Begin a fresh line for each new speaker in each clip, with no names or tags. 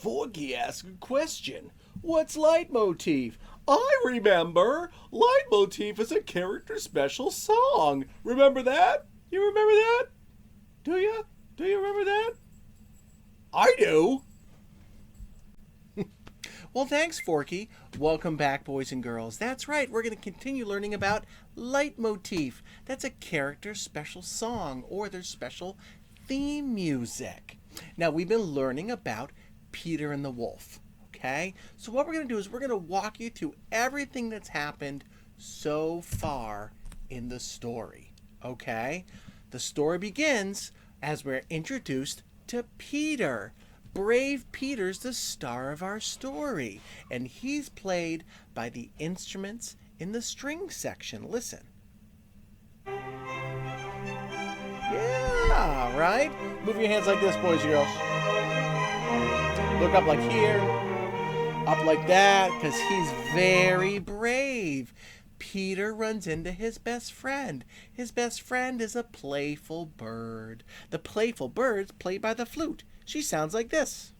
Forky asked a question. What's leitmotif? I remember. Leitmotif is a character special song. Remember that? You remember that? Do you? Do you remember that? I do. Well, thanks, Forky. Welcome back, boys and girls. That's right, we're going to continue learning about leitmotif. That's a character special song or their special theme music. Now, we've been learning about Peter and the Wolf, okay? So what we're going to do is we're going to walk you through everything that's happened so far in the story, okay? The story begins as we're introduced to Peter. Brave Peter's the star of our story, and he's played by the instruments in the string section. Listen. Yeah, right? Move your hands like this, boys and girls. Look up like here, up like that, because he's very brave. Peter runs into his best friend. His best friend is a playful bird. The playful bird's played by the flute. She sounds like this.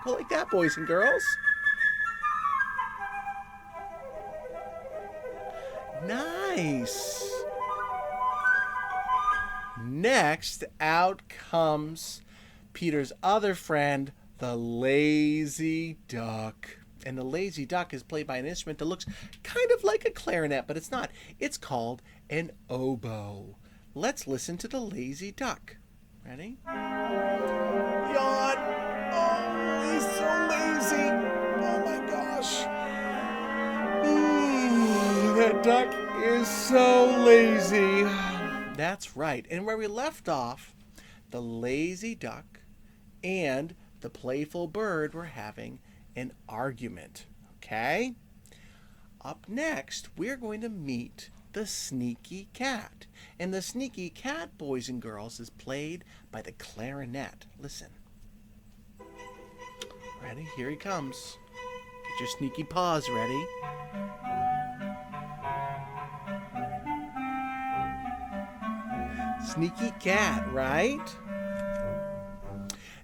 Go like that, boys and girls. Nice. Next, out comes Peter's other friend, the lazy duck. And the lazy duck is played by an instrument that looks kind of like a clarinet, but it's not. It's called an oboe. Let's listen to the lazy duck. Ready? Yawn! Oh, he's so lazy! Oh my gosh! That duck is so lazy. That's right. And where we left off, the lazy duck and the playful bird were having an argument. Okay? Up next, we're going to meet the sneaky cat. And the sneaky cat, boys and girls, is played by the clarinet. Listen. Ready? Here he comes. Get your sneaky paws ready. Sneaky cat, right?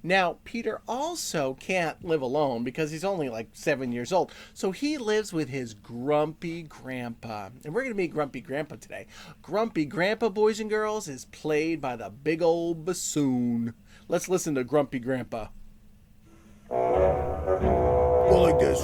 Now, Peter also can't live alone because he's only like 7 years old. So he lives with his grumpy grandpa. And we're going to meet Grumpy Grandpa today. Grumpy Grandpa, boys and girls, is played by the big old bassoon. Let's listen to Grumpy Grandpa. Go like this.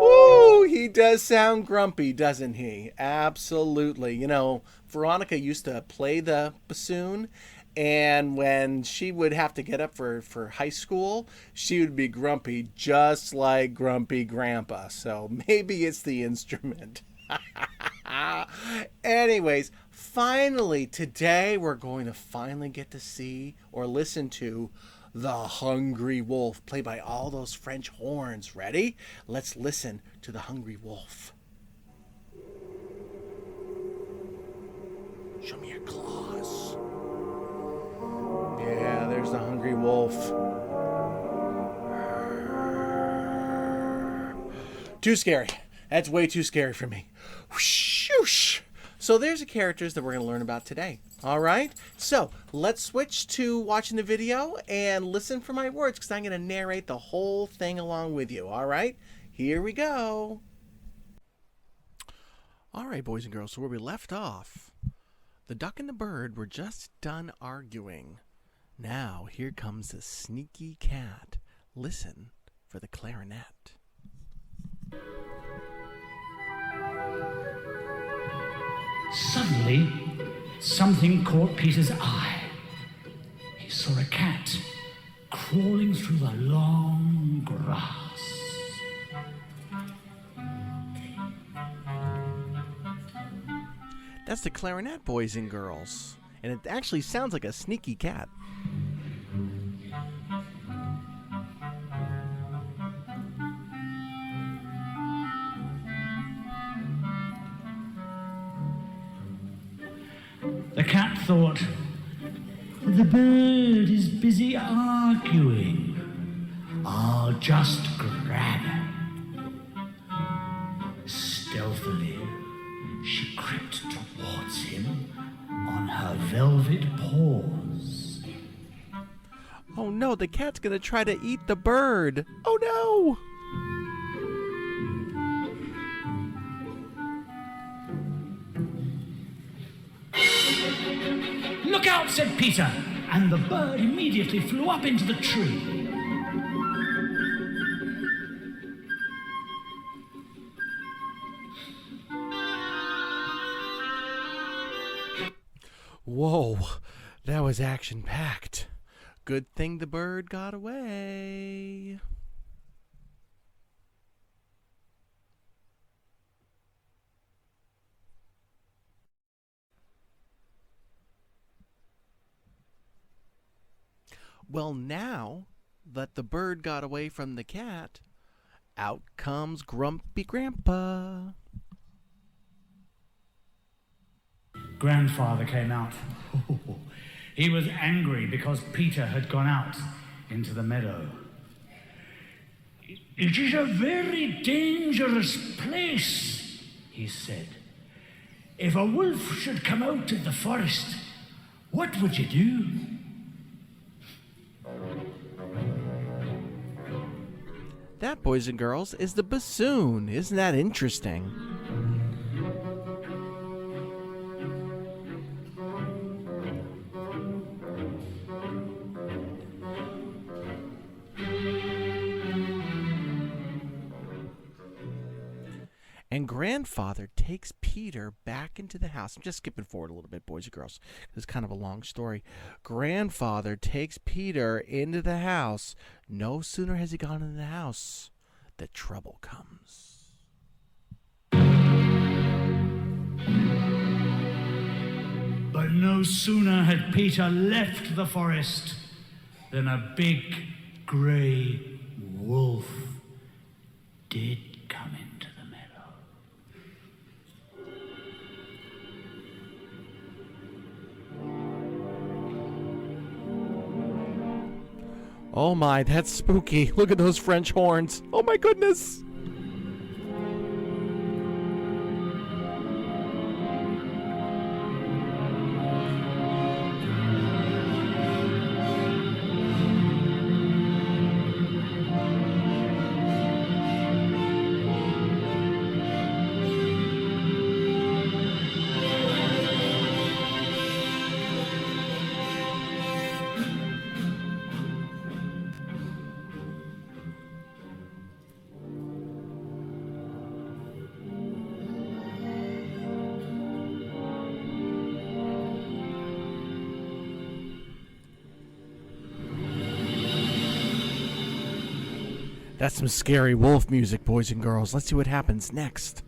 Ooh, he does sound grumpy, doesn't he? Absolutely. You know, Veronica used to play the bassoon, and when she would have to get up for high school, she would be grumpy, just like Grumpy Grandpa. So maybe it's the instrument. Anyways, finally, today we're going to finally get to see or listen to the Hungry Wolf, played by all those French horns. Ready? Let's listen to the Hungry Wolf. Show me your claws. Yeah, there's the Hungry Wolf. Too scary. That's way too scary for me. Whoosh, whoosh. So there's the characters that we're going to learn about today. All right? So let's switch to watching the video and listen for my words because I'm going to narrate the whole thing along with you. All right? Here we go. All right, boys and girls. So where we left off, the duck and the bird were just done arguing. Now here comes the sneaky cat. Listen for the clarinet.
Suddenly, something caught Peter's eye. He saw a cat crawling through the long grass.
That's the clarinet, boys and girls. And it actually sounds like a sneaky cat.
The cat thought, the bird is busy arguing. I'll just grab it. Stealthily, She crept towards him on her velvet paws.
Oh no, the cat's gonna try to eat the bird. Oh no!
"Look out," said Peter, and the bird immediately flew up into the tree.
Whoa, that was action-packed. Good thing the bird got away. Well, now that the bird got away from the cat, out comes Grumpy Grandpa.
Grandfather came out. He was angry because Peter had gone out into the meadow. "It is a very dangerous place," he said. "If a wolf should come out of the forest, what would you do?"
That, boys and girls, is the bassoon. Isn't that interesting? And Grandfather takes Peter back into the house. I'm just skipping forward a little bit, boys and girls. It's kind of a long story. Grandfather takes Peter into the house. No sooner has he gone into the house, the trouble comes.
But no sooner had Peter left the forest than a big grey wolf did come into the meadow.
Oh my, that's spooky. Look at those French horns. Oh my goodness. That's some scary wolf music, boys and girls. Let's see what happens next.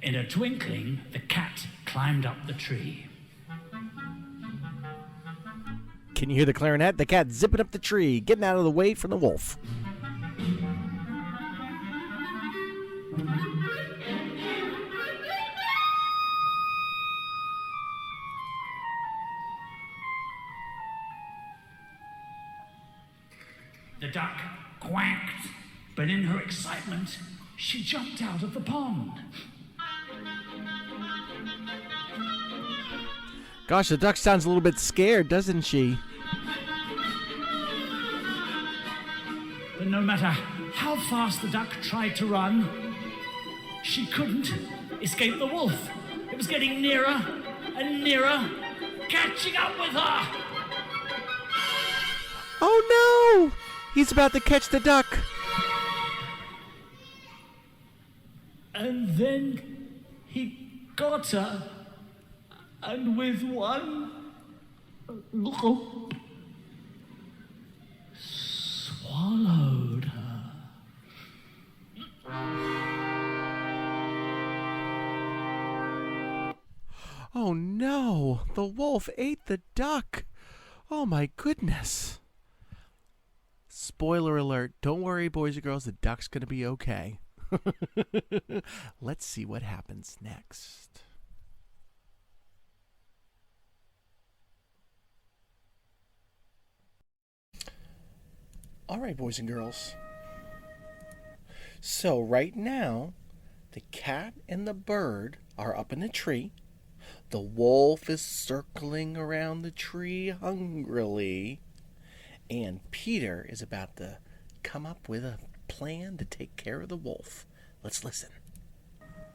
In a twinkling, the cat climbed up the tree.
Can you hear the clarinet? The cat zipping up the tree, getting out of the way from the wolf.
The duck quacked, but in her excitement, she jumped out of the pond.
Gosh, the duck sounds a little bit scared, doesn't she?
But no matter how fast the duck tried to run, she couldn't escape the wolf. It was getting nearer and nearer, catching up with her.
Oh no! He's about to catch the duck.
And then he got her, and with one gulp, swallowed her.
Oh no! The wolf ate the duck. Oh my goodness. Spoiler alert. Don't worry, boys and girls. The duck's going to be okay. Let's see what happens next. All right, boys and girls. So right now, The cat and the bird are up in a tree. The wolf is circling around the tree hungrily. And Peter is about to come up with a plan to take care of the wolf. Let's listen.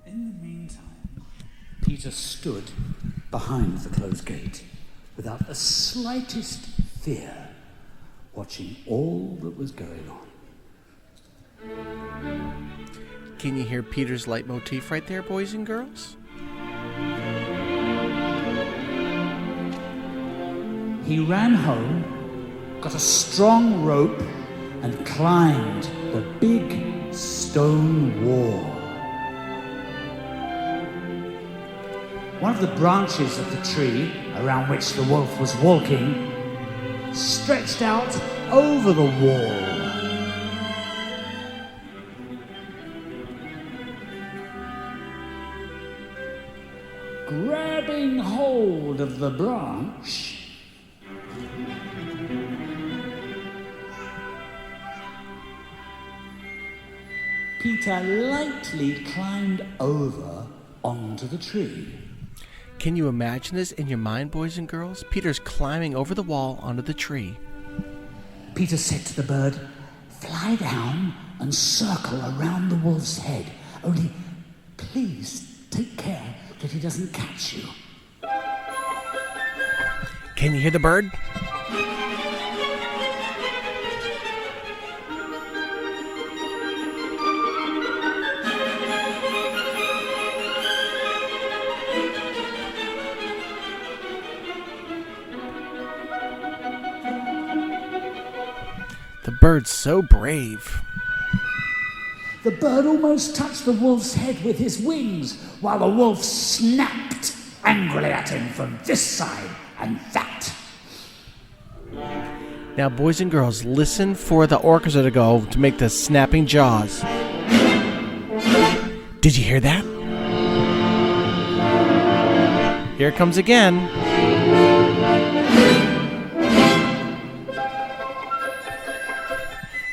In the meantime, Peter stood behind the closed gate without the slightest fear, watching all that was going on.
Can you hear Peter's leitmotif right there, boys and girls?
He ran home, got a strong rope, and climbed the big stone wall. One of the branches of the tree around which the wolf was walking stretched out over the wall. Grabbing hold of the branch, Peter lightly climbed over onto the tree.
Can you imagine this in your mind, boys and girls? Peter's climbing over the wall onto the tree.
Peter said to the bird, "Fly down and circle around the wolf's head. Only please take care that he doesn't catch you."
Can you hear the bird? The bird's so brave.
The bird almost touched the wolf's head with his wings, while the wolf snapped angrily at him from this side and that.
Now, boys and girls, listen for the orchestra to go to make the snapping jaws. Did you hear that? Here it comes again.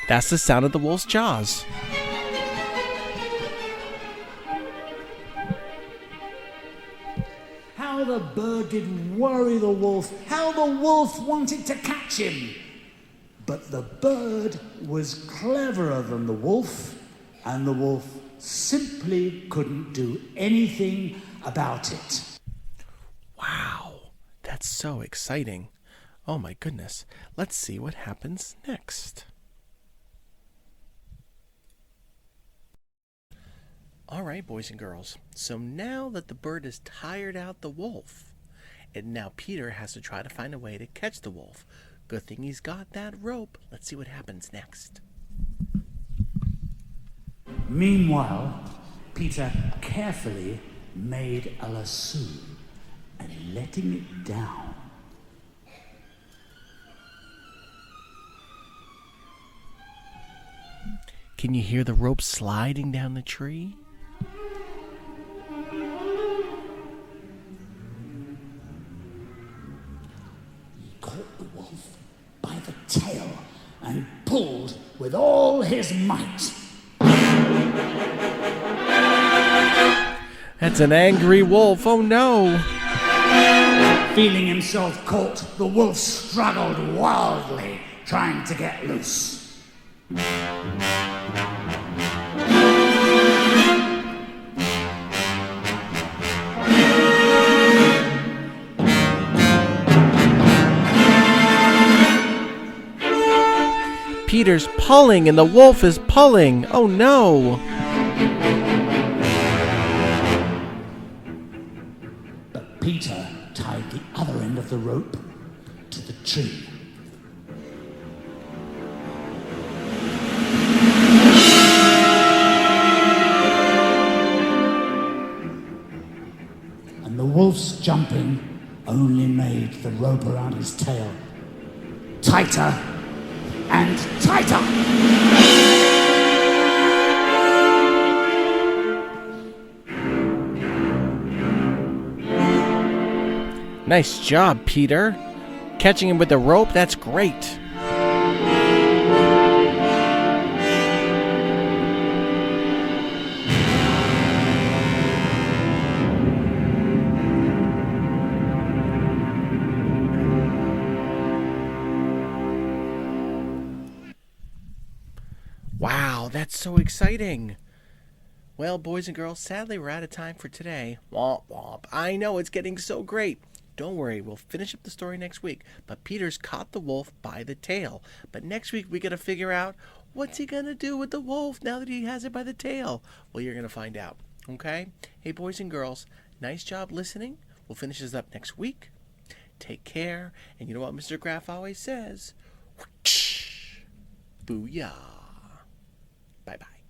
That's the sound of the wolf's jaws.
How the bird did worry the wolf, how the wolf wanted to catch him. But the bird was cleverer than the wolf, and the wolf simply couldn't do anything about it.
Wow, that's so exciting. Oh my goodness. Let's see what happens next. All right, boys and girls. So now that the bird has tired out the wolf, and now Peter has to try to find a way to catch the wolf. Good thing he's got that rope. Let's see what happens next.
Meanwhile, Peter carefully made a lasso and letting it down.
Can you hear the rope sliding down the tree?
Caught the wolf by the tail and pulled with all his might.
That's an angry wolf. Oh no!
Feeling himself caught, the wolf struggled wildly, trying to get loose.
Peter's pulling and the wolf is pulling. Oh no!
But Peter tied the other end of the rope to the tree. And the wolf's jumping only made the rope around his tail tighter and tighter.
Nice job, Peter. Catching him with the rope, that's great. Wow, that's so exciting. Well, boys and girls, sadly we're out of time for today. Womp womp. I know, it's getting so great. Don't worry, we'll finish up the story next week. But Peter's caught the wolf by the tail. But next week we got to figure out what's he going to do with the wolf now that he has it by the tail. Well, you're going to find out. Okay? Hey, boys and girls, nice job listening. We'll finish this up next week. Take care. And you know what Mr. Graff always says? Booyah. Bye-bye.